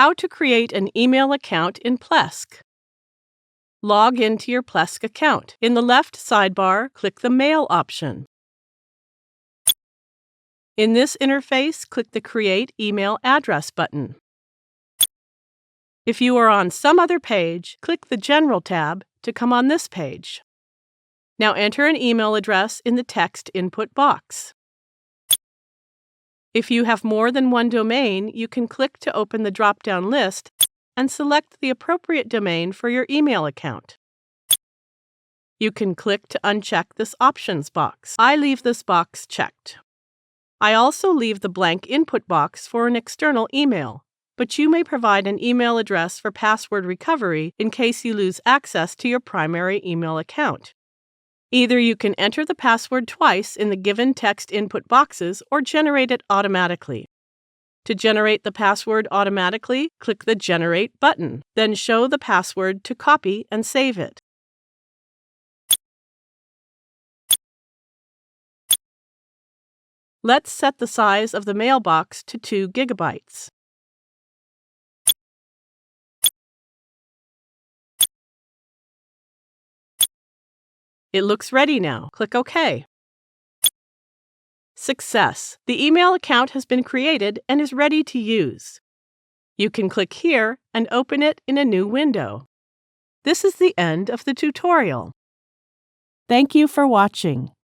How to create an email account in Plesk. Log into your Plesk account. In the left sidebar, click the Mail option. In this interface, click the Create Email Address button. If you are on some other page, click the General tab to come on this page. Now enter an email address in the text input box. If you have more than one domain, you can click to open the drop-down list and select the appropriate domain for your email account. You can click to uncheck this options box. I leave this box checked. I also leave the blank input box for an external email, but you may provide an email address for password recovery in case you lose access to your primary email account. Either you can enter the password twice in the given text input boxes or generate it automatically. To generate the password automatically, click the Generate button, then show the password to copy and save it. Let's set the size of the mailbox to 2 GB. It looks ready now. Click OK. Success! The email account has been created and is ready to use. You can click here and open it in a new window. This is the end of the tutorial. Thank you for watching.